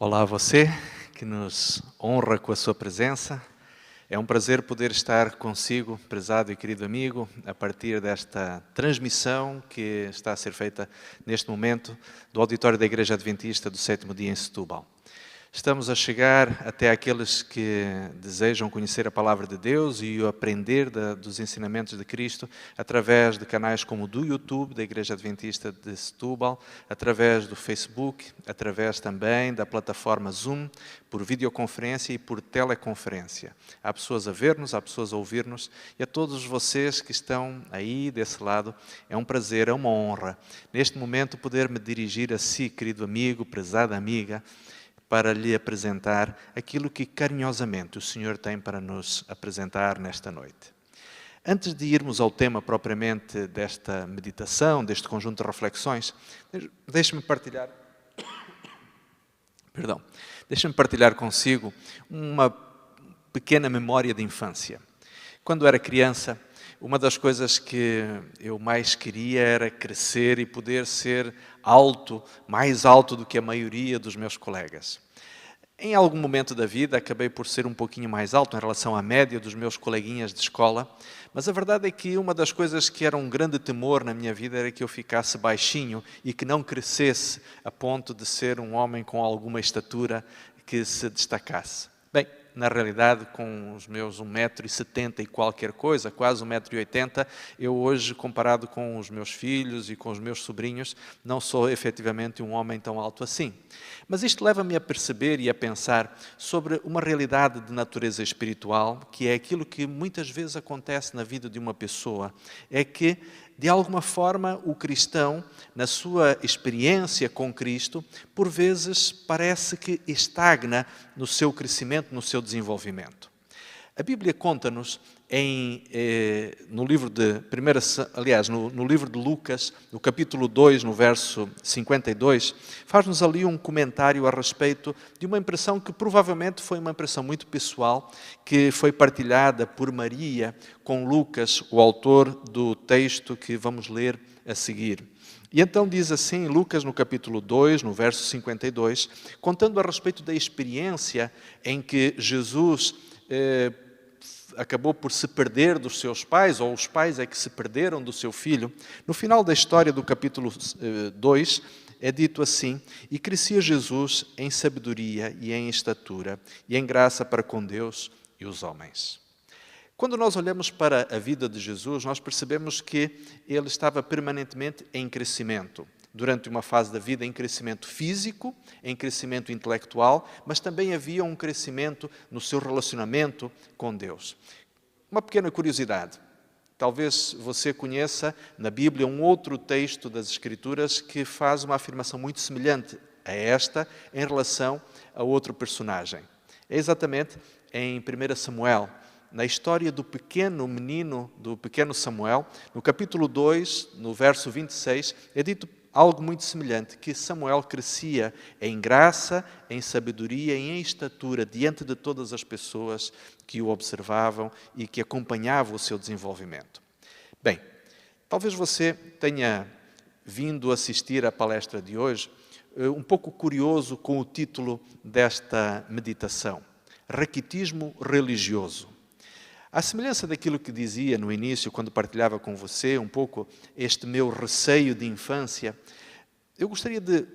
Olá a você que nos honra com a sua presença. É um prazer poder estar consigo, prezado e querido amigo, a partir desta transmissão que está a ser feita neste momento do auditório da Igreja Adventista do Sétimo Dia em Setúbal. Estamos a chegar até aqueles que desejam conhecer a Palavra de Deus e o aprender dos ensinamentos de Cristo através de canais como o do YouTube da Igreja Adventista de Setúbal, através do Facebook, através também da plataforma Zoom, por videoconferência e por teleconferência. Há pessoas a ver-nos, há pessoas a ouvir-nos e a todos vocês que estão aí desse lado, é um prazer, é uma honra, neste momento poder me dirigir a si, querido amigo, prezada amiga, para lhe apresentar aquilo que carinhosamente o Senhor tem para nos apresentar nesta noite. Antes de irmos ao tema propriamente desta meditação, deste conjunto de reflexões, deixe-me partilhar consigo uma pequena memória de infância. Quando era criança, uma das coisas que eu mais queria era crescer e poder ser alto, mais alto do que a maioria dos meus colegas. Em algum momento da vida, acabei por ser um pouquinho mais alto em relação à média dos meus coleguinhas de escola, mas a verdade é que uma das coisas que era um grande temor na minha vida era que eu ficasse baixinho e que não crescesse a ponto de ser um homem com alguma estatura que se destacasse. Bem, na realidade, com os meus 1,70 m e qualquer coisa, quase 1,80 m, eu hoje, comparado com os meus filhos e com os meus sobrinhos, não sou efetivamente um homem tão alto assim. Mas isto leva-me a perceber e a pensar sobre uma realidade de natureza espiritual, que é aquilo que muitas vezes acontece na vida de uma pessoa, é que, de alguma forma, o cristão, na sua experiência com Cristo, por vezes parece que estagna no seu crescimento, no seu desenvolvimento. A Bíblia conta-nos no livro de Lucas, no capítulo 2, no verso 52, faz-nos ali um comentário a respeito de uma impressão que provavelmente foi uma impressão muito pessoal, que foi partilhada por Maria com Lucas, o autor do texto que vamos ler a seguir. E então diz assim, Lucas no capítulo 2, no verso 52, contando a respeito da experiência em que Jesus acabou por se perder dos seus pais, ou os pais é que se perderam do seu filho. No final da história do capítulo 2, é dito assim: e crescia Jesus em sabedoria e em estatura e em graça para com Deus e os homens. Quando nós olhamos para a vida de Jesus, nós percebemos que ele estava permanentemente em crescimento. Durante uma fase da vida em crescimento físico, em crescimento intelectual, mas também havia um crescimento no seu relacionamento com Deus. Uma pequena curiosidade. Talvez você conheça na Bíblia um outro texto das Escrituras que faz uma afirmação muito semelhante a esta em relação a outro personagem. É exatamente em 1 Samuel, na história do pequeno menino, do pequeno Samuel, no capítulo 2, no verso 26, é dito algo muito semelhante, que Samuel crescia em graça, em sabedoria e em estatura diante de todas as pessoas que o observavam e que acompanhavam o seu desenvolvimento. Bem, talvez você tenha vindo assistir à palestra de hoje um pouco curioso com o título desta meditação: Raquitismo religioso. À semelhança daquilo que dizia no início, quando partilhava com você um pouco este meu receio de infância, eu gostaria de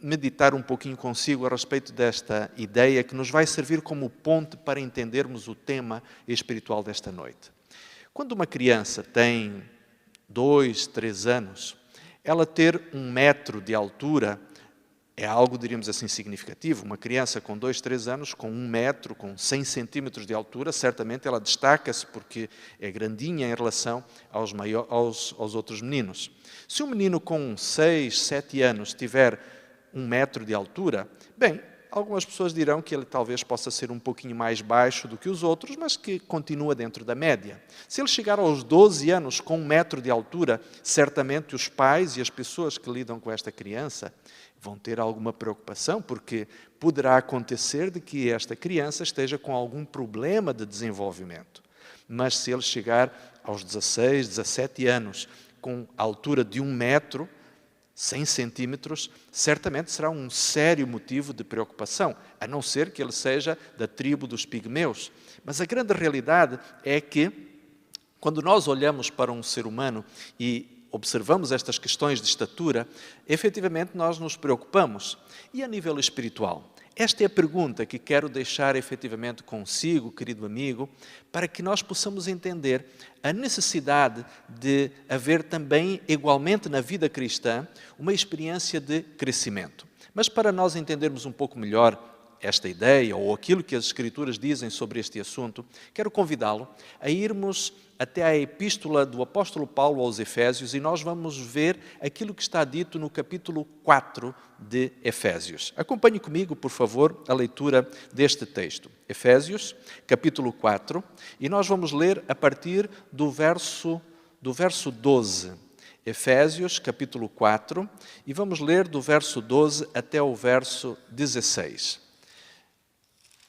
meditar um pouquinho consigo a respeito desta ideia que nos vai servir como ponte para entendermos o tema espiritual desta noite. Quando uma criança tem 2, 3 anos, ela ter 1 metro de altura é algo, diríamos assim, significativo. Uma criança com 2, 3 anos, com 1 metro, com 100 centímetros de altura, certamente ela destaca-se porque é grandinha em relação aos outros meninos. Se um menino com 6, 7 anos tiver 1 metro de altura, bem, algumas pessoas dirão que ele talvez possa ser um pouquinho mais baixo do que os outros, mas que continua dentro da média. Se ele chegar aos 12 anos com 1 metro de altura, certamente os pais e as pessoas que lidam com esta criança vão ter alguma preocupação, porque poderá acontecer de que esta criança esteja com algum problema de desenvolvimento. Mas se ele chegar aos 16, 17 anos com a altura de 1 metro, 100 centímetros, certamente será um sério motivo de preocupação, a não ser que ele seja da tribo dos pigmeus. Mas a grande realidade é que, quando nós olhamos para um ser humano e observamos estas questões de estatura, efetivamente nós nos preocupamos. E a nível espiritual? Esta é a pergunta que quero deixar efetivamente consigo, querido amigo, para que nós possamos entender a necessidade de haver também, igualmente na vida cristã, uma experiência de crescimento. Mas para nós entendermos um pouco melhor esta ideia ou aquilo que as Escrituras dizem sobre este assunto, quero convidá-lo a irmos até à epístola do apóstolo Paulo aos Efésios e nós vamos ver aquilo que está dito no capítulo 4 de Efésios. Acompanhe comigo, por favor, a leitura deste texto. Efésios, capítulo 4, e nós vamos ler a partir do verso 12. Efésios, capítulo 4, e vamos ler do verso 12 até o verso 16.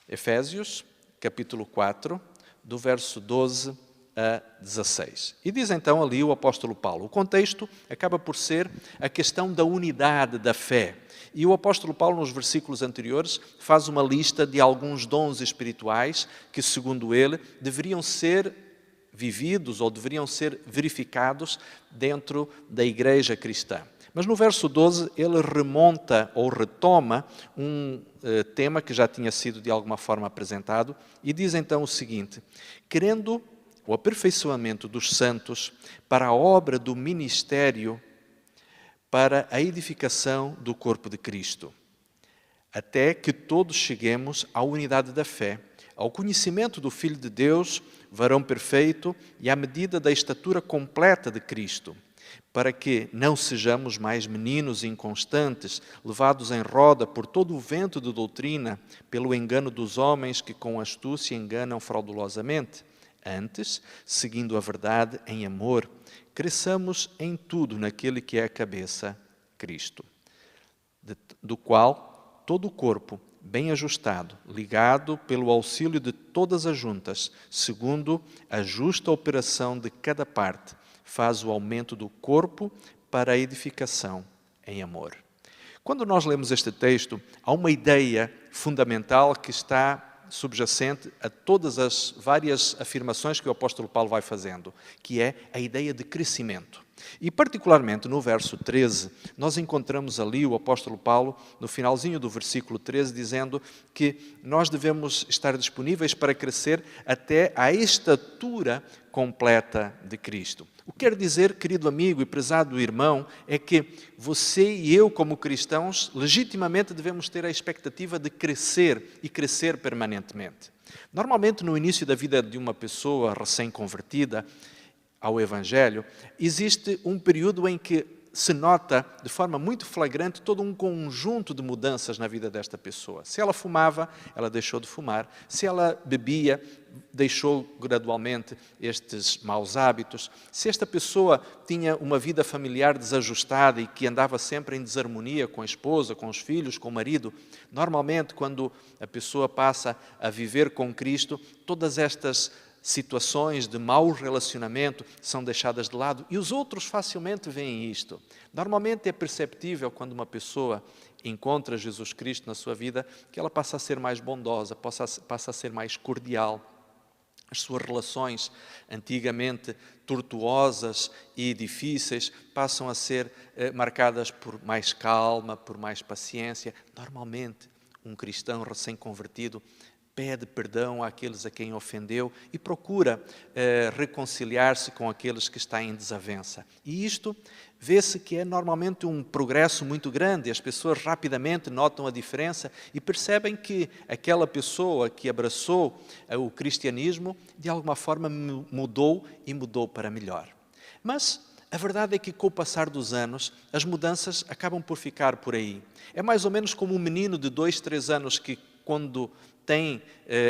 Efésios, capítulo 4, do verso 12 a 16. E diz então ali o apóstolo Paulo, o contexto acaba por ser a questão da unidade da fé. E o apóstolo Paulo, nos versículos anteriores, faz uma lista de alguns dons espirituais que, segundo ele, deveriam ser vividos ou deveriam ser verificados dentro da igreja cristã. Mas no verso 12 ele remonta ou retoma um tema que já tinha sido de alguma forma apresentado e diz então o seguinte: querendo o aperfeiçoamento dos santos para a obra do ministério, para a edificação do corpo de Cristo, até que todos cheguemos à unidade da fé, ao conhecimento do Filho de Deus, varão perfeito, e à medida da estatura completa de Cristo, para que não sejamos mais meninos inconstantes, levados em roda por todo o vento de doutrina, pelo engano dos homens que com astúcia enganam fraudulosamente. Antes, seguindo a verdade em amor, cresçamos em tudo naquele que é a cabeça, Cristo, do qual todo o corpo, bem ajustado, ligado pelo auxílio de todas as juntas, segundo a justa operação de cada parte, faz o aumento do corpo para a edificação em amor. Quando nós lemos este texto, há uma ideia fundamental que está subjacente a todas as várias afirmações que o apóstolo Paulo vai fazendo, que é a ideia de crescimento. E particularmente no verso 13, nós encontramos ali o apóstolo Paulo, no finalzinho do versículo 13, dizendo que nós devemos estar disponíveis para crescer até à estatura completa de Cristo. O que quer dizer, querido amigo e prezado irmão, é que você e eu, como cristãos, legitimamente devemos ter a expectativa de crescer e crescer permanentemente. Normalmente, no início da vida de uma pessoa recém-convertida ao Evangelho, existe um período em que se nota de forma muito flagrante todo um conjunto de mudanças na vida desta pessoa. Se ela fumava, ela deixou de fumar. Se ela bebia, deixou gradualmente estes maus hábitos. Se esta pessoa tinha uma vida familiar desajustada e que andava sempre em desarmonia com a esposa, com os filhos, com o marido, normalmente quando a pessoa passa a viver com Cristo, todas estas situações de mau relacionamento são deixadas de lado e os outros facilmente veem isto. Normalmente é perceptível quando uma pessoa encontra Jesus Cristo na sua vida que ela passa a ser mais bondosa, passa a ser mais cordial. As suas relações, antigamente tortuosas e difíceis, passam a ser marcadas por mais calma, por mais paciência. Normalmente, um cristão recém-convertido pede perdão àqueles a quem ofendeu e procura reconciliar-se com aqueles que estão em desavença. E isto vê-se que é normalmente um progresso muito grande. As pessoas rapidamente notam a diferença e percebem que aquela pessoa que abraçou o cristianismo, de alguma forma mudou e mudou para melhor. Mas a verdade é que, com o passar dos anos, as mudanças acabam por ficar por aí. É mais ou menos como um menino de 2, 3 anos que, quando tem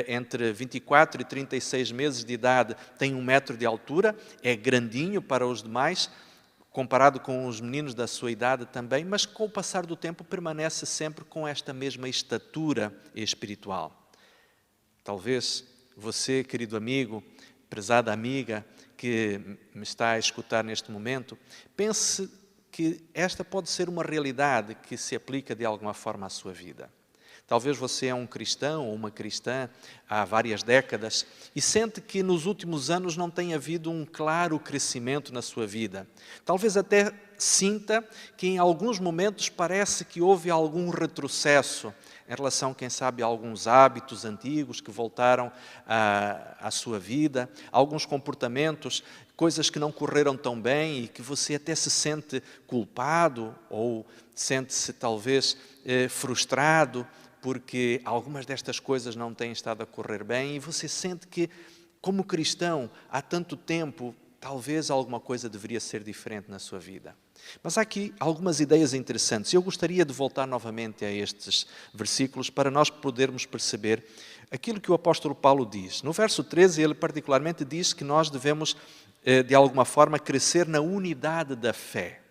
entre 24 e 36 meses de idade, tem 1 metro de altura, é grandinho para os demais, comparado com os meninos da sua idade também, mas com o passar do tempo permanece sempre com esta mesma estatura espiritual. Talvez você, querido amigo, prezada amiga, que me está a escutar neste momento, pense que esta pode ser uma realidade que se aplica de alguma forma à sua vida. Talvez você é um cristão ou uma cristã há várias décadas e sente que nos últimos anos não tem havido um claro crescimento na sua vida. Talvez até sinta que em alguns momentos parece que houve algum retrocesso em relação, quem sabe, a alguns hábitos antigos que voltaram à sua vida, alguns comportamentos, coisas que não correram tão bem e que você até se sente culpado ou sente-se talvez frustrado porque algumas destas coisas não têm estado a correr bem e você sente que, como cristão, há tanto tempo, talvez alguma coisa deveria ser diferente na sua vida. Mas há aqui algumas ideias interessantes. Eu gostaria de voltar novamente a estes versículos para nós podermos perceber aquilo que o apóstolo Paulo diz. No verso 13, ele particularmente diz que nós devemos, de alguma forma, crescer na unidade da fé.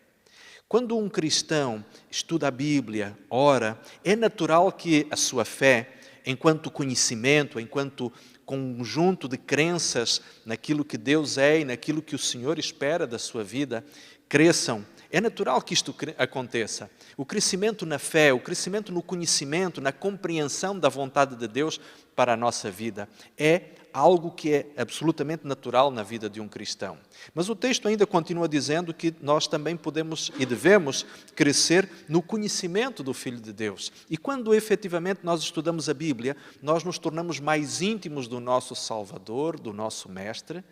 Quando um cristão estuda a Bíblia, ora, é natural que a sua fé, enquanto conhecimento, enquanto conjunto de crenças naquilo que Deus é e naquilo que o Senhor espera da sua vida, cresçam. É natural que isto aconteça. O crescimento na fé, o crescimento no conhecimento, na compreensão da vontade de Deus para a nossa vida, é algo que é absolutamente natural na vida de um cristão. Mas o texto ainda continua dizendo que nós também podemos e devemos crescer no conhecimento do Filho de Deus. E quando efetivamente nós estudamos a Bíblia, nós nos tornamos mais íntimos do nosso Salvador, do nosso Mestre,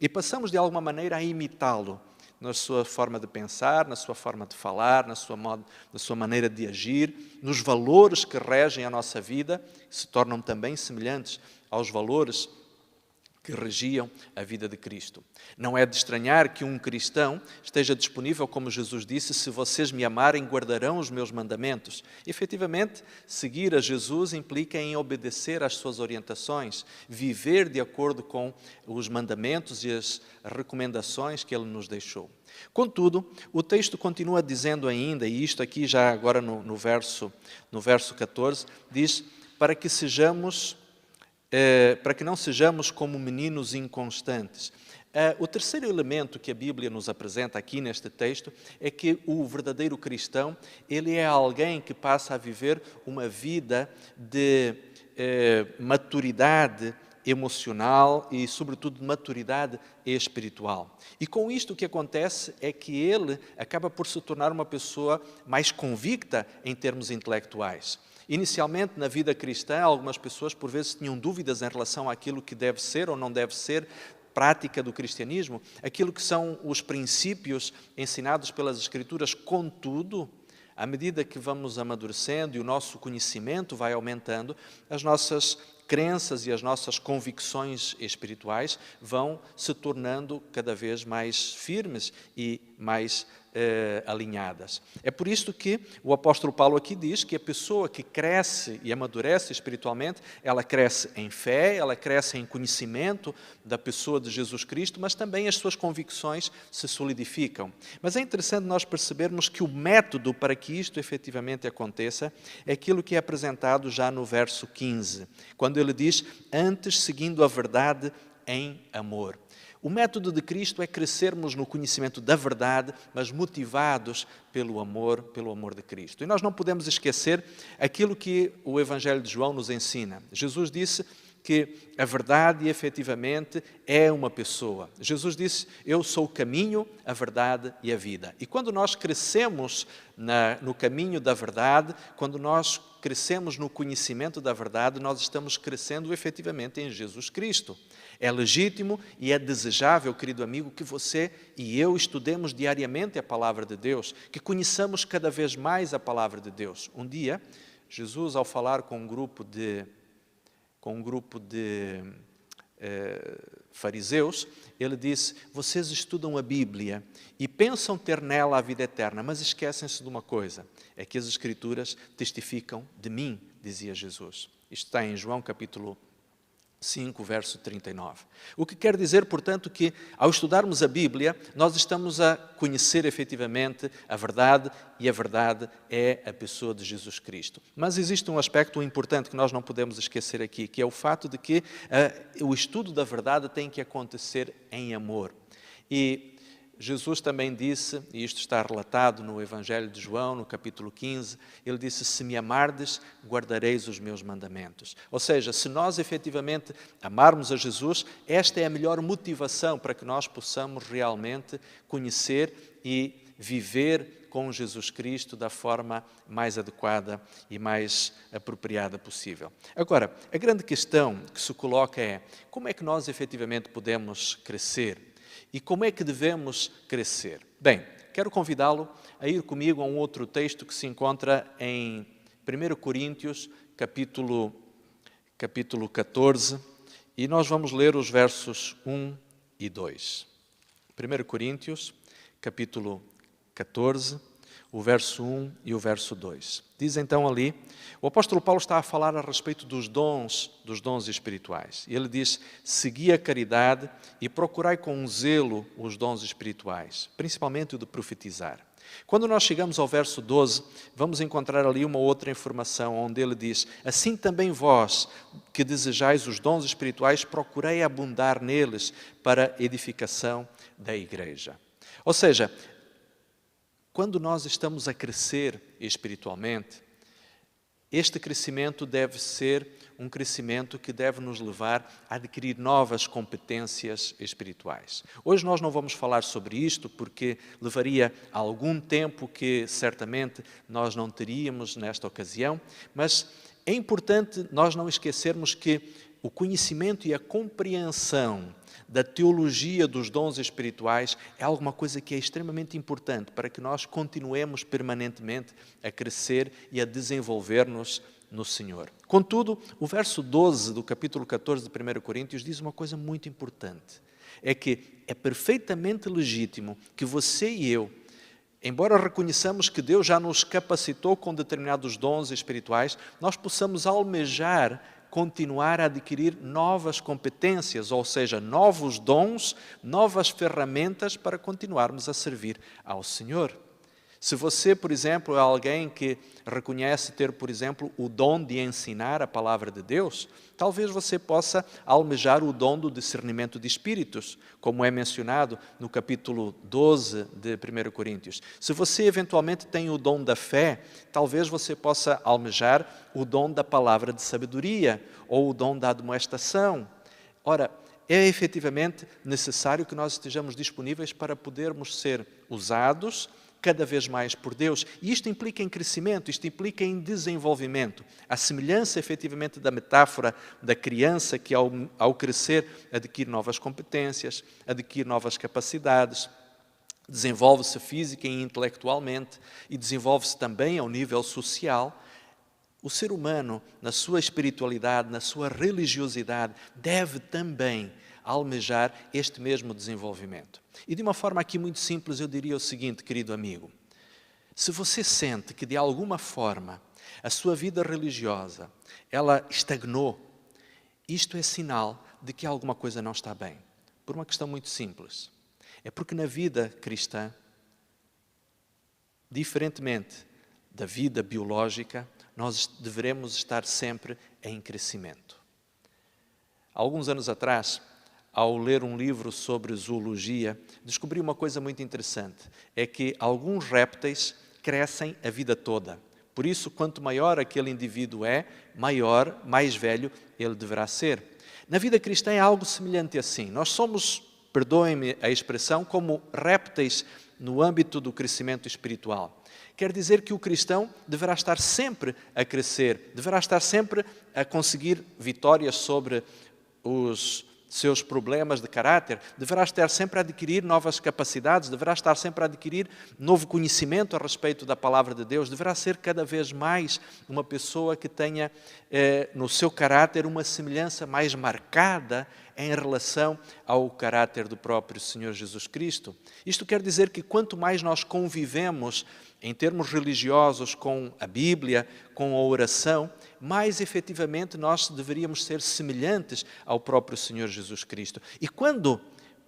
e passamos de alguma maneira a imitá-lo na sua forma de pensar, na sua forma de falar, na sua maneira de agir, nos valores que regem a nossa vida, que se tornam também semelhantes aos valores que regiam a vida de Cristo. Não é de estranhar que um cristão esteja disponível, como Jesus disse, se vocês me amarem, guardarão os meus mandamentos. Efetivamente, seguir a Jesus implica em obedecer às suas orientações, viver de acordo com os mandamentos e as recomendações que Ele nos deixou. Contudo, o texto continua dizendo ainda, e isto aqui já agora no verso 14, diz, para que não sejamos como meninos inconstantes. O terceiro elemento que a Bíblia nos apresenta aqui neste texto é que o verdadeiro cristão, ele é alguém que passa a viver uma vida de maturidade emocional e, sobretudo, de maturidade espiritual. E com isto o que acontece é que ele acaba por se tornar uma pessoa mais convicta em termos intelectuais. Inicialmente, na vida cristã, algumas pessoas, por vezes, tinham dúvidas em relação àquilo que deve ser ou não deve ser prática do cristianismo, aquilo que são os princípios ensinados pelas Escrituras. Contudo, à medida que vamos amadurecendo e o nosso conhecimento vai aumentando, as nossas crenças e as nossas convicções espirituais vão se tornando cada vez mais firmes e mais alinhadas. É por isso que o apóstolo Paulo aqui diz que a pessoa que cresce e amadurece espiritualmente, ela cresce em fé, ela cresce em conhecimento da pessoa de Jesus Cristo, mas também as suas convicções se solidificam. Mas é interessante nós percebermos que o método para que isto efetivamente aconteça é aquilo que é apresentado já no verso 15, quando ele diz, antes seguindo a verdade em amor. O método de Cristo é crescermos no conhecimento da verdade, mas motivados pelo amor de Cristo. E nós não podemos esquecer aquilo que o Evangelho de João nos ensina. Jesus disse que a verdade, efetivamente, é uma pessoa. Jesus disse, eu sou o caminho, a verdade e a vida. E quando nós crescemos no caminho da verdade, quando nós crescemos no conhecimento da verdade, nós estamos crescendo efetivamente em Jesus Cristo. É legítimo e é desejável, querido amigo, que você e eu estudemos diariamente a Palavra de Deus, que conheçamos cada vez mais a Palavra de Deus. Um dia, Jesus, ao falar com um grupo de fariseus, ele disse, vocês estudam a Bíblia e pensam ter nela a vida eterna, mas esquecem-se de uma coisa, é que as Escrituras testificam de mim, dizia Jesus. Isto está em João capítulo 5, verso 39. O que quer dizer, portanto, que ao estudarmos a Bíblia, nós estamos a conhecer efetivamente a verdade e a verdade é a pessoa de Jesus Cristo. Mas existe um aspecto importante que nós não podemos esquecer aqui, que é o fato de que o estudo da verdade tem que acontecer em amor. E Jesus também disse, e isto está relatado no Evangelho de João, no capítulo 15, ele disse: se me amardes, guardareis os meus mandamentos. Ou seja, se nós efetivamente amarmos a Jesus, esta é a melhor motivação para que nós possamos realmente conhecer e viver com Jesus Cristo da forma mais adequada e mais apropriada possível. Agora, a grande questão que se coloca é: como é que nós efetivamente podemos crescer? E como é que devemos crescer? Bem, quero convidá-lo a ir comigo a um outro texto que se encontra em 1 Coríntios, capítulo 14, e nós vamos ler os versos 1 e 2. 1 Coríntios, capítulo 14, o verso 1 e o verso 2. Diz então ali, o apóstolo Paulo está a falar a respeito dos dons espirituais. Ele diz: segui a caridade e procurai com zelo os dons espirituais, principalmente o de profetizar. Quando nós chegamos ao verso 12, vamos encontrar ali uma outra informação, onde ele diz: assim também vós, que desejais os dons espirituais, procurei abundar neles para edificação da igreja. Ou seja, quando nós estamos a crescer espiritualmente, este crescimento deve ser um crescimento que deve nos levar a adquirir novas competências espirituais. Hoje nós não vamos falar sobre isto porque levaria algum tempo que certamente nós não teríamos nesta ocasião, mas é importante nós não esquecermos que o conhecimento e a compreensão da teologia dos dons espirituais é alguma coisa que é extremamente importante para que nós continuemos permanentemente a crescer e a desenvolver-nos no Senhor. Contudo, o verso 12 do capítulo 14 de 1 Coríntios diz uma coisa muito importante. É que é perfeitamente legítimo que você e eu, embora reconheçamos que Deus já nos capacitou com determinados dons espirituais, nós possamos almejar continuar a adquirir novas competências, ou seja, novos dons, novas ferramentas para continuarmos a servir ao Senhor. Se você, por exemplo, é alguém que reconhece ter, por exemplo, o dom de ensinar a palavra de Deus, talvez você possa almejar o dom do discernimento de espíritos, como é mencionado no capítulo 12 de 1 Coríntios. Se você eventualmente tem o dom da fé, talvez você possa almejar o dom da palavra de sabedoria ou o dom da admoestação. Ora, é efetivamente necessário que nós estejamos disponíveis para podermos ser usados cada vez mais por Deus. E isto implica em crescimento, isto implica em desenvolvimento. A semelhança, efetivamente, da metáfora da criança que, ao crescer, adquire novas competências, adquire novas capacidades, desenvolve-se física e intelectualmente e desenvolve-se também ao nível social. O ser humano, na sua espiritualidade, na sua religiosidade, deve também almejar este mesmo desenvolvimento. E de uma forma aqui muito simples, eu diria o seguinte, querido amigo: se você sente que de alguma forma a sua vida religiosa, ela estagnou, isto é sinal de que alguma coisa não está bem. Por uma questão muito simples. É porque na vida cristã, diferentemente da vida biológica, nós deveremos estar sempre em crescimento. Há alguns anos atrás, ao ler um livro sobre zoologia, descobri uma coisa muito interessante. É que alguns répteis crescem a vida toda. Por isso, quanto maior aquele indivíduo é, maior, mais velho ele deverá ser. Na vida cristã é algo semelhante assim. Nós somos, perdoem-me a expressão, como répteis no âmbito do crescimento espiritual. Quer dizer que o cristão deverá estar sempre a crescer, deverá estar sempre a conseguir vitórias sobre os seus problemas de caráter, deverá estar sempre a adquirir novas capacidades, deverá estar sempre a adquirir novo conhecimento a respeito da palavra de Deus, deverá ser cada vez mais uma pessoa que tenha no seu caráter uma semelhança mais marcada em relação ao caráter do próprio Senhor Jesus Cristo. Isto quer dizer que quanto mais nós convivemos em termos religiosos com a Bíblia, com a oração, mais efetivamente nós deveríamos ser semelhantes ao próprio Senhor Jesus Cristo. E quando,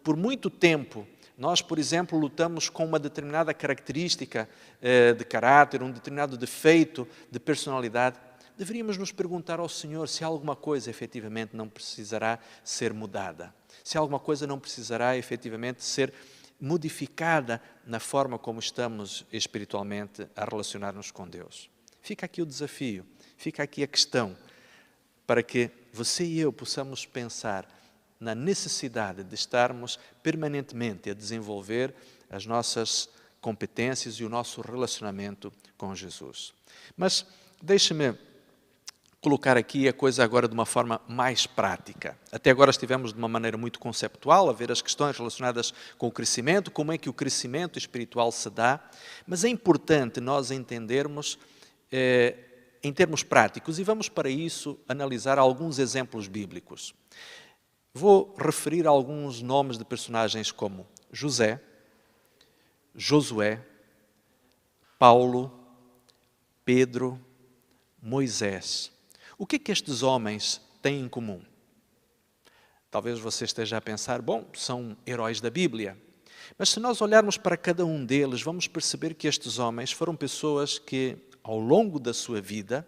por muito tempo, nós, por exemplo, lutamos com uma determinada característica de caráter, um determinado defeito de personalidade, deveríamos nos perguntar ao Senhor se alguma coisa efetivamente não precisará ser mudada, se alguma coisa não precisará efetivamente ser modificada na forma como estamos espiritualmente a relacionar-nos com Deus. Fica aqui o desafio, fica aqui a questão, para que você e eu possamos pensar na necessidade de estarmos permanentemente a desenvolver as nossas competências e o nosso relacionamento com Jesus. Mas deixe-me colocar aqui a coisa agora de uma forma mais prática. Até agora estivemos de uma maneira muito conceptual, a ver as questões relacionadas com o crescimento, como é que o crescimento espiritual se dá, mas é importante nós entendermos em termos práticos, e vamos para isso analisar alguns exemplos bíblicos. Vou referir alguns nomes de personagens como José, Josué, Paulo, Pedro, Moisés. O que é que estes homens têm em comum? Talvez você esteja a pensar, bom, são heróis da Bíblia. Mas se nós olharmos para cada um deles, vamos perceber que estes homens foram pessoas que, ao longo da sua vida,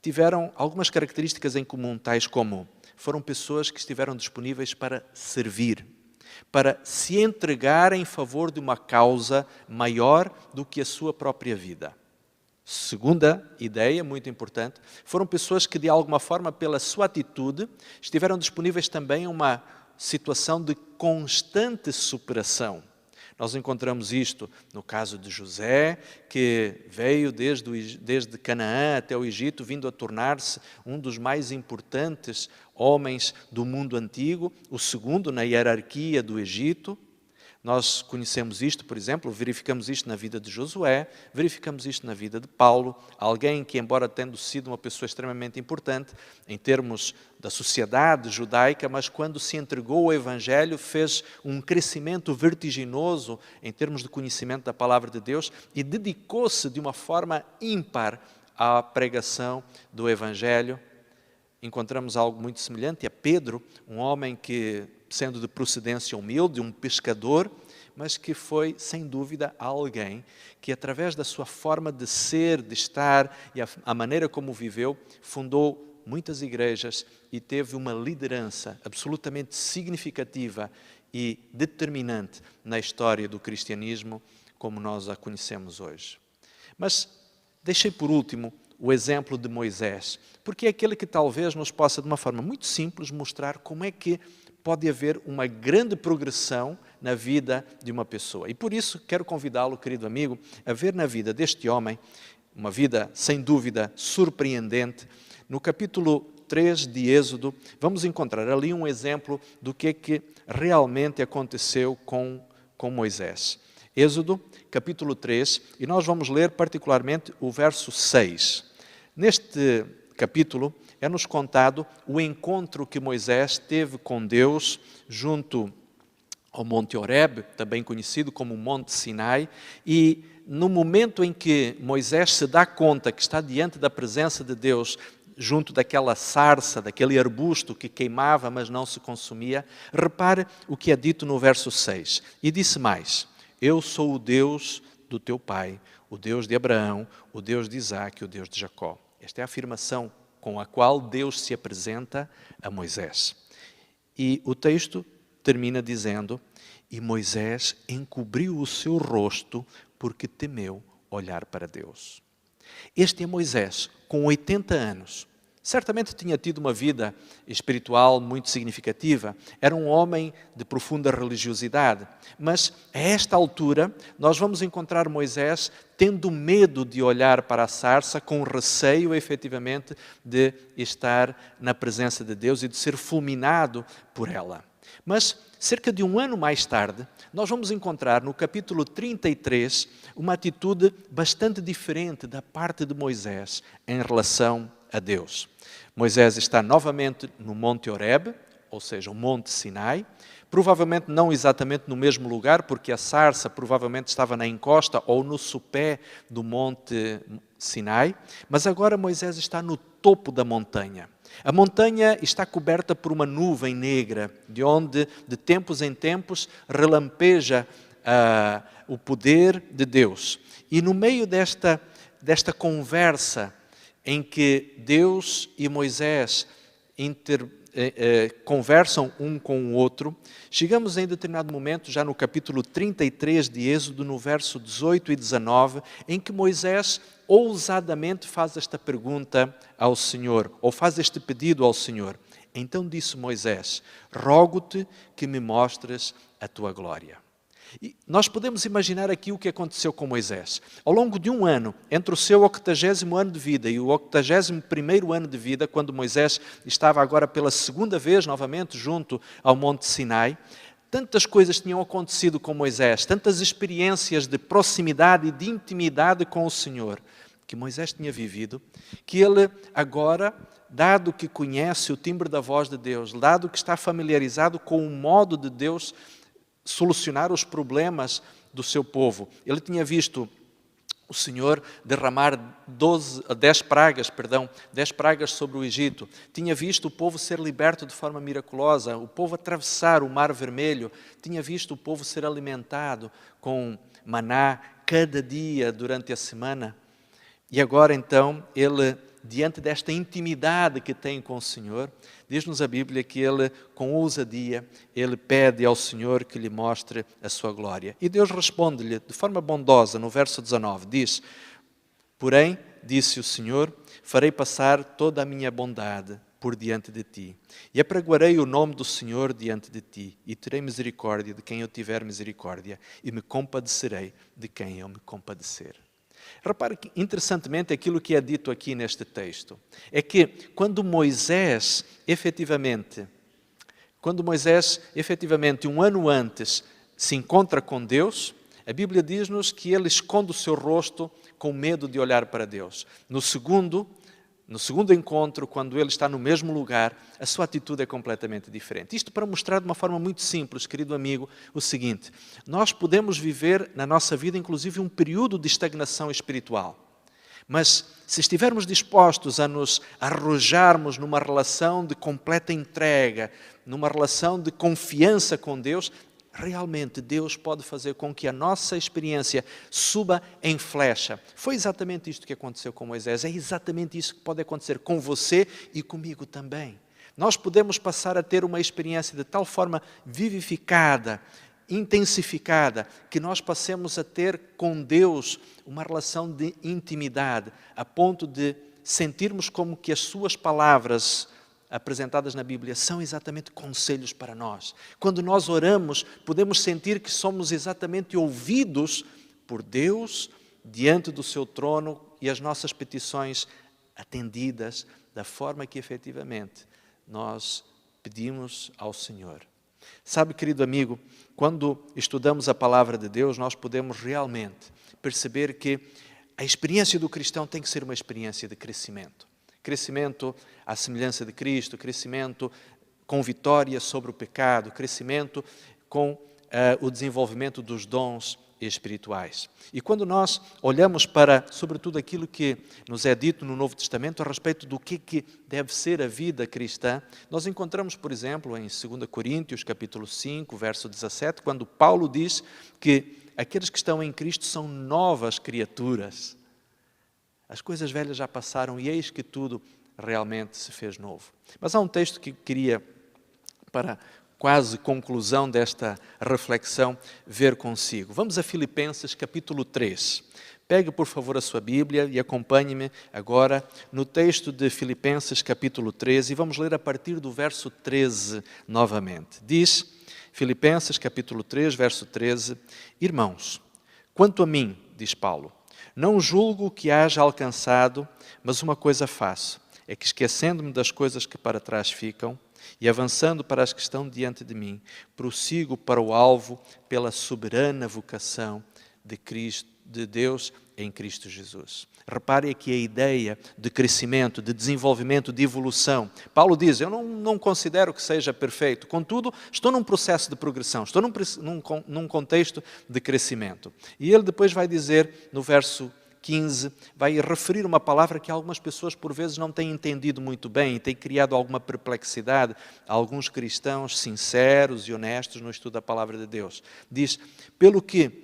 tiveram algumas características em comum, tais como foram pessoas que estiveram disponíveis para servir, para se entregar em favor de uma causa maior do que a sua própria vida. Segunda ideia, muito importante, foram pessoas que, de alguma forma, pela sua atitude, estiveram disponíveis também a uma situação de constante superação. Nós encontramos isto no caso de José, que veio desde Canaã até o Egito, vindo a tornar-se um dos mais importantes homens do mundo antigo, o segundo na hierarquia do Egito. Nós conhecemos isto, por exemplo, verificamos isto na vida de Josué, verificamos isto na vida de Paulo, alguém que, embora tendo sido uma pessoa extremamente importante em termos da sociedade judaica, mas quando se entregou ao Evangelho fez um crescimento vertiginoso em termos de conhecimento da Palavra de Deus e dedicou-se de uma forma ímpar à pregação do Evangelho. Encontramos algo muito semelhante a Pedro, um homem que, sendo de procedência humilde, um pescador, mas que foi, sem dúvida, alguém que, através da sua forma de ser, de estar e a maneira como viveu, fundou muitas igrejas e teve uma liderança absolutamente significativa e determinante na história do cristianismo, como nós a conhecemos hoje. Mas deixei por último o exemplo de Moisés, porque é aquele que talvez nos possa, de uma forma muito simples, mostrar como é que pode haver uma grande progressão na vida de uma pessoa. E por isso quero convidá-lo, querido amigo, a ver na vida deste homem, uma vida sem dúvida surpreendente. No capítulo 3 de Êxodo, vamos encontrar ali um exemplo do que é que realmente aconteceu com Moisés. Êxodo, capítulo 3, e nós vamos ler particularmente o verso 6. Neste capítulo é-nos contado o encontro que Moisés teve com Deus junto ao Monte Horebe, também conhecido como Monte Sinai, e no momento em que Moisés se dá conta que está diante da presença de Deus, junto daquela sarça, daquele arbusto que queimava, mas não se consumia, repare o que é dito no verso 6. E disse mais: eu sou o Deus do teu pai, o Deus de Abraão, o Deus de Isaque, o Deus de Jacó. Esta é a afirmação com a qual Deus se apresenta a Moisés. E o texto termina dizendo: e Moisés encobriu o seu rosto porque temeu olhar para Deus. Este é Moisés, com 80 anos. Certamente tinha tido uma vida espiritual muito significativa. Era um homem de profunda religiosidade. Mas, a esta altura, nós vamos encontrar Moisés tendo medo de olhar para a sarça, com receio, efetivamente, de estar na presença de Deus e de ser fulminado por ela. Mas, cerca de um ano mais tarde, nós vamos encontrar no capítulo 33 uma atitude bastante diferente da parte de Moisés em relação a Deus. Moisés está novamente no Monte Horebe, ou seja, o Monte Sinai, provavelmente não exatamente no mesmo lugar, porque a sarça provavelmente estava na encosta ou no sopé do Monte Sinai, mas agora Moisés está no topo da montanha. A montanha está coberta por uma nuvem negra, de onde, de tempos em tempos, relampeja o poder de Deus. E no meio desta conversa em que Deus e Moisés conversam um com o outro. Chegamos em determinado momento, já no capítulo 33 de Êxodo, no verso 18 e 19, em que Moisés ousadamente faz esta pergunta ao Senhor, ou faz este pedido ao Senhor. Então disse Moisés: rogo-te que me mostres a tua glória. E nós podemos imaginar aqui o que aconteceu com Moisés. Ao longo de um ano, entre o seu 80º ano de vida e o 81º ano de vida, quando Moisés estava agora pela segunda vez novamente junto ao Monte Sinai, tantas coisas tinham acontecido com Moisés, tantas experiências de proximidade e de intimidade com o Senhor, que Moisés tinha vivido, que ele agora, dado que conhece o timbre da voz de Deus, dado que está familiarizado com o modo de Deus solucionar os problemas do seu povo. Ele tinha visto o Senhor derramar 10 pragas sobre o Egito. Tinha visto o povo ser liberto de forma miraculosa, o povo atravessar o Mar Vermelho. Tinha visto o povo ser alimentado com maná cada dia durante a semana. E agora então, ele, diante desta intimidade que tem com o Senhor, diz-nos a Bíblia que ele, com ousadia, ele pede ao Senhor que lhe mostre a sua glória. E Deus responde-lhe de forma bondosa, no verso 19, diz: porém, disse o Senhor, farei passar toda a minha bondade por diante de ti, e apregoarei o nome do Senhor diante de ti, e terei misericórdia de quem eu tiver misericórdia, e me compadecerei de quem eu me compadecer. Repare que, interessantemente, aquilo que é dito aqui neste texto é que quando Moisés, efetivamente, um ano antes, se encontra com Deus, a Bíblia diz-nos que ele esconde o seu rosto com medo de olhar para Deus. No segundo encontro, quando ele está no mesmo lugar, a sua atitude é completamente diferente. Isto para mostrar de uma forma muito simples, querido amigo, o seguinte: nós podemos viver na nossa vida, inclusive, um período de estagnação espiritual. Mas se estivermos dispostos a nos arrojarmos numa relação de completa entrega, numa relação de confiança com Deus, realmente Deus pode fazer com que a nossa experiência suba em flecha. Foi exatamente isto que aconteceu com Moisés. É exatamente isso que pode acontecer com você e comigo também. Nós podemos passar a ter uma experiência de tal forma vivificada, intensificada, que nós passemos a ter com Deus uma relação de intimidade, a ponto de sentirmos como que as suas palavras apresentadas na Bíblia são exatamente conselhos para nós. Quando nós oramos, podemos sentir que somos exatamente ouvidos por Deus diante do seu trono e as nossas petições atendidas da forma que efetivamente nós pedimos ao Senhor. Sabe, querido amigo, quando estudamos a palavra de Deus, nós podemos realmente perceber que a experiência do cristão tem que ser uma experiência de crescimento. Crescimento à semelhança de Cristo, crescimento com vitória sobre o pecado, crescimento com o desenvolvimento dos dons espirituais. E quando nós olhamos para, sobretudo, aquilo que nos é dito no Novo Testamento a respeito do que deve ser a vida cristã, nós encontramos, por exemplo, em 2 Coríntios, capítulo 5, verso 17, quando Paulo diz que aqueles que estão em Cristo são novas criaturas. As coisas velhas já passaram e eis que tudo realmente se fez novo. Mas há um texto que queria, para quase conclusão desta reflexão, ver consigo. Vamos a Filipenses capítulo 3. Pegue, por favor, a sua Bíblia e acompanhe-me agora no texto de Filipenses capítulo 3 e vamos ler a partir do verso 13 novamente. Diz, Filipenses capítulo 3, verso 13, irmãos, quanto a mim, diz Paulo, não julgo que haja alcançado, mas uma coisa faço, é que esquecendo-me das coisas que para trás ficam e avançando para as que estão diante de mim, prossigo para o alvo pela soberana vocação de Deus em Cristo Jesus. Repare aqui a ideia de crescimento, de desenvolvimento, de evolução. Paulo diz, eu não considero que seja perfeito, contudo, estou num processo de progressão, estou num contexto de crescimento. E ele depois vai dizer, no verso 15, vai referir uma palavra que algumas pessoas por vezes não têm entendido muito bem e tem criado alguma perplexidade a alguns cristãos sinceros e honestos no estudo da palavra de Deus. Diz, pelo que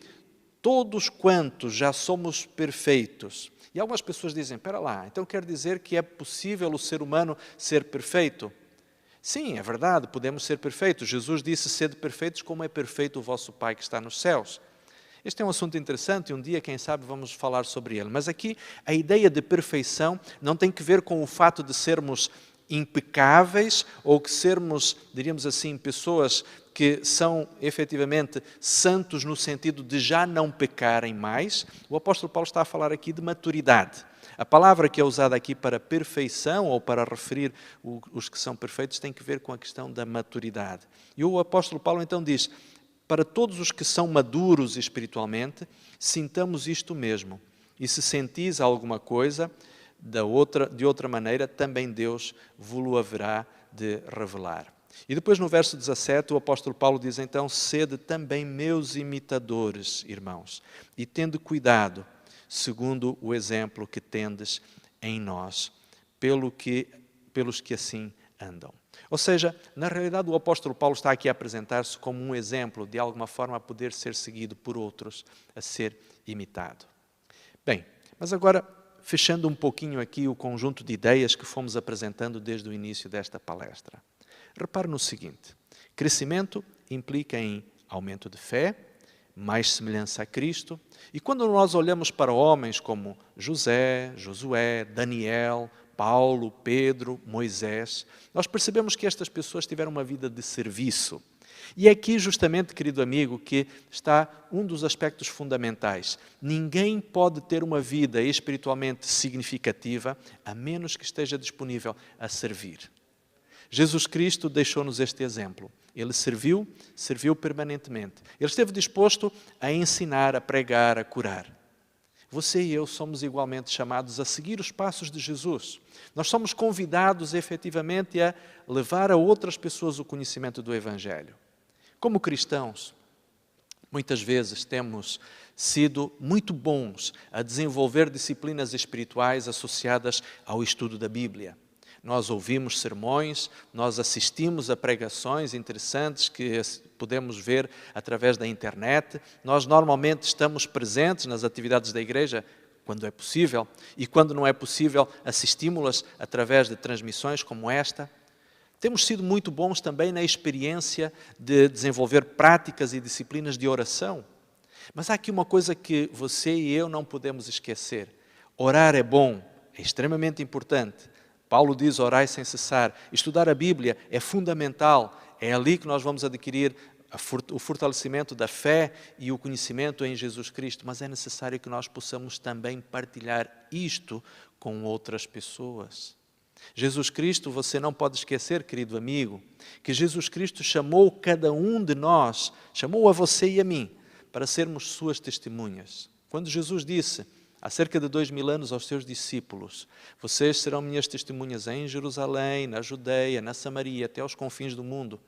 todos quantos já somos perfeitos. E algumas pessoas dizem, espera lá, então quer dizer que é possível o ser humano ser perfeito? Sim, é verdade, podemos ser perfeitos. Jesus disse, sede perfeitos como é perfeito o vosso Pai que está nos céus. Este é um assunto interessante e um dia, quem sabe, vamos falar sobre ele. Mas aqui a ideia de perfeição não tem que ver com o fato de sermos impecáveis ou que sermos, diríamos assim, pessoas que são efetivamente santos no sentido de já não pecarem mais. O apóstolo Paulo está a falar aqui de maturidade. A palavra que é usada aqui para perfeição ou para referir os que são perfeitos tem que ver com a questão da maturidade. E o apóstolo Paulo então diz, para todos os que são maduros espiritualmente, sintamos isto mesmo. E se sentis alguma coisa de outra maneira, também Deus vos haverá de revelar. E depois no verso 17, o apóstolo Paulo diz então, sede também meus imitadores, irmãos, e tende cuidado, segundo o exemplo que tendes em nós, pelos que assim andam. Ou seja, na realidade o apóstolo Paulo está aqui a apresentar-se como um exemplo, de alguma forma a poder ser seguido por outros, a ser imitado. Bem, mas agora, fechando um pouquinho aqui o conjunto de ideias que fomos apresentando desde o início desta palestra. Repare no seguinte, crescimento implica em aumento de fé, mais semelhança a Cristo, e quando nós olhamos para homens como José, Josué, Daniel, Paulo, Pedro, Moisés, nós percebemos que estas pessoas tiveram uma vida de serviço. E é aqui justamente, querido amigo, que está um dos aspectos fundamentais. Ninguém pode ter uma vida espiritualmente significativa a menos que esteja disponível a servir. Jesus Cristo deixou-nos este exemplo. Ele serviu permanentemente. Ele esteve disposto a ensinar, a pregar, a curar. Você e eu somos igualmente chamados a seguir os passos de Jesus. Nós somos convidados efetivamente a levar a outras pessoas o conhecimento do Evangelho. Como cristãos, muitas vezes temos sido muito bons a desenvolver disciplinas espirituais associadas ao estudo da Bíblia. Nós ouvimos sermões, nós assistimos a pregações interessantes que podemos ver através da internet. Nós normalmente estamos presentes nas atividades da igreja quando é possível e quando não é possível assistimos-las através de transmissões como esta. Temos sido muito bons também na experiência de desenvolver práticas e disciplinas de oração. Mas há aqui uma coisa que você e eu não podemos esquecer. Orar é bom, é extremamente importante. Paulo diz, orai sem cessar. Estudar a Bíblia é fundamental. É ali que nós vamos adquirir o fortalecimento da fé e o conhecimento em Jesus Cristo. Mas é necessário que nós possamos também partilhar isto com outras pessoas. Jesus Cristo, você não pode esquecer, querido amigo, que Jesus Cristo chamou cada um de nós, chamou a você e a mim, para sermos suas testemunhas. Quando Jesus disse, há cerca de 2000 anos aos seus discípulos, vocês serão minhas testemunhas em Jerusalém, na Judeia, na Samaria, até aos confins do mundo.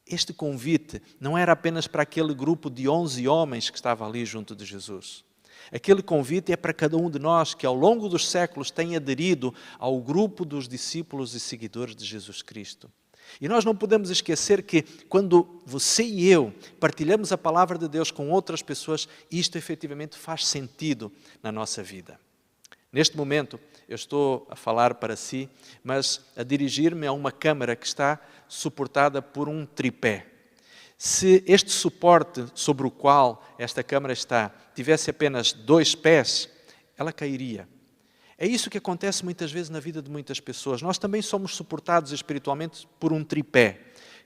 Este convite não era apenas para aquele grupo de 11 homens que estava ali junto de Jesus. Aquele convite é para cada um de nós que ao longo dos séculos tem aderido ao grupo dos discípulos e seguidores de Jesus Cristo. E nós não podemos esquecer que quando você e eu partilhamos a palavra de Deus com outras pessoas, isto efetivamente faz sentido na nossa vida. Neste momento, eu estou a falar para si, mas a dirigir-me a uma câmara que está suportada por um tripé. Se este suporte sobre o qual esta câmara está tivesse apenas 2 pés, ela cairia. É isso que acontece muitas vezes na vida de muitas pessoas. Nós também somos suportados espiritualmente por um tripé,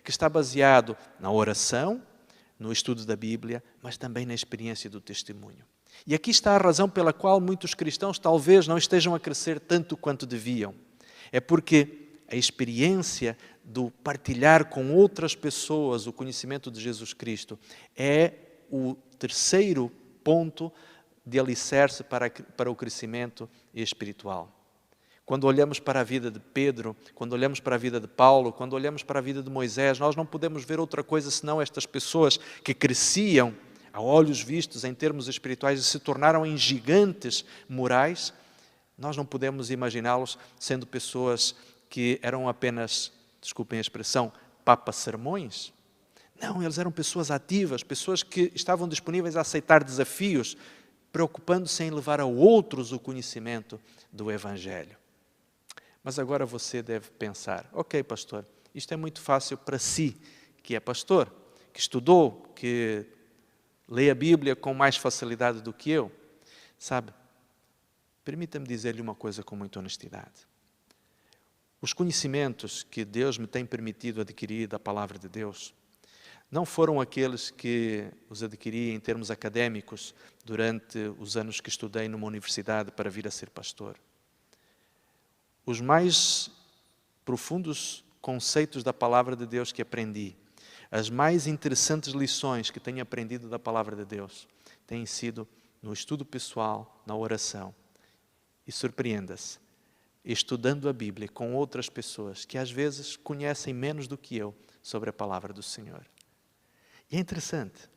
que está baseado na oração, no estudo da Bíblia, mas também na experiência do testemunho. E aqui está a razão pela qual muitos cristãos talvez não estejam a crescer tanto quanto deviam. É porque a experiência do partilhar com outras pessoas o conhecimento de Jesus Cristo é o terceiro ponto de alicerce para o crescimento espiritual. Quando olhamos para a vida de Pedro, quando olhamos para a vida de Paulo, quando olhamos para a vida de Moisés, nós não podemos ver outra coisa senão estas pessoas que cresciam a olhos vistos em termos espirituais e se tornaram em gigantes morais. Nós não podemos imaginá-los sendo pessoas que eram apenas, desculpem a expressão, papa-sermões. Não, eles eram pessoas ativas, pessoas que estavam disponíveis a aceitar desafios, preocupando-se em levar a outros o conhecimento do Evangelho. Mas agora você deve pensar, ok, pastor, Isto é muito fácil para si, que é pastor, que estudou, que lê a Bíblia com mais facilidade do que eu. Sabe, permita-me dizer-lhe uma coisa com muita honestidade. Os conhecimentos que Deus me tem permitido adquirir da Palavra de Deus não foram aqueles que os adquiri em termos académicos durante os anos que estudei numa universidade para vir a ser pastor. Os mais profundos conceitos da Palavra de Deus que aprendi, as mais interessantes lições que tenho aprendido da Palavra de Deus, têm sido no estudo pessoal, na oração. E surpreenda-se, estudando a Bíblia com outras pessoas que às vezes conhecem menos do que eu sobre a Palavra do Senhor. E é interessante,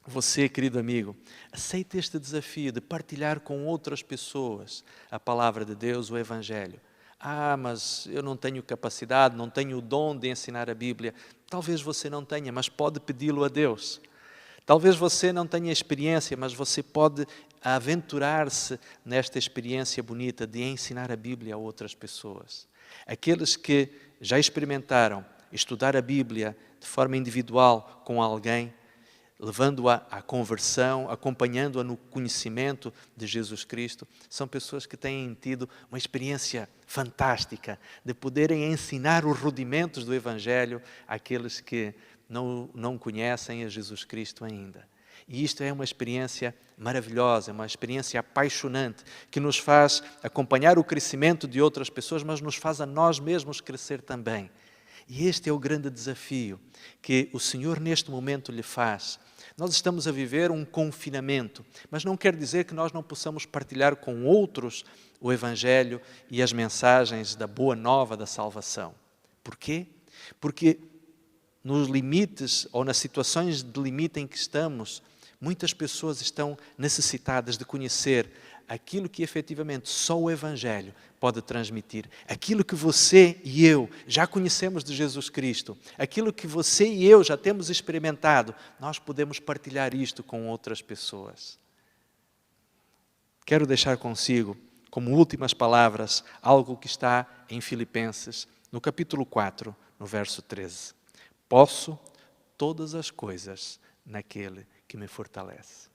você, querido amigo, aceite este desafio de partilhar com outras pessoas a Palavra de Deus, o Evangelho. Mas eu não tenho capacidade, não tenho o dom de ensinar a Bíblia. Talvez você não tenha, mas pode pedi-lo a Deus. Talvez você não tenha experiência, mas você pode aventurar-se nesta experiência bonita de ensinar a Bíblia a outras pessoas. Aqueles que já experimentaram estudar a Bíblia de forma individual com alguém, levando-a à conversão, acompanhando-a no conhecimento de Jesus Cristo, são pessoas que têm tido uma experiência fantástica de poderem ensinar os rudimentos do Evangelho àqueles que não conhecem a Jesus Cristo ainda. E isto é uma experiência maravilhosa, uma experiência apaixonante, que nos faz acompanhar o crescimento de outras pessoas, mas nos faz a nós mesmos crescer também. E este é o grande desafio que o Senhor neste momento lhe faz. Nós estamos a viver um confinamento, mas não quer dizer que nós não possamos partilhar com outros o Evangelho e as mensagens da boa nova da salvação. Porquê? Porque nos limites ou nas situações de limite em que estamos, muitas pessoas estão necessitadas de conhecer aquilo que efetivamente só o Evangelho pode transmitir. Aquilo que você e eu já conhecemos de Jesus Cristo, aquilo que você e eu já temos experimentado, nós podemos partilhar isto com outras pessoas. Quero deixar consigo, como últimas palavras, algo que está em Filipenses, no capítulo 4, no verso 13. Posso todas as coisas naquele que me fortalece.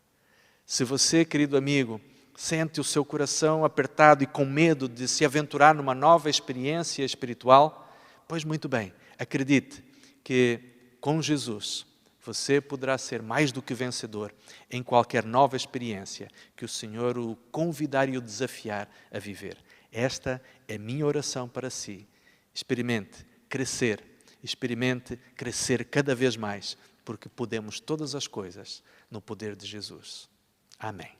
Se você, querido amigo, sente o seu coração apertado e com medo de se aventurar numa nova experiência espiritual, pois muito bem, acredite que com Jesus você poderá ser mais do que vencedor em qualquer nova experiência que o Senhor o convidar e o desafiar a viver. Esta é a minha oração para si. Experimente crescer cada vez mais, porque podemos todas as coisas no poder de Jesus. Amém.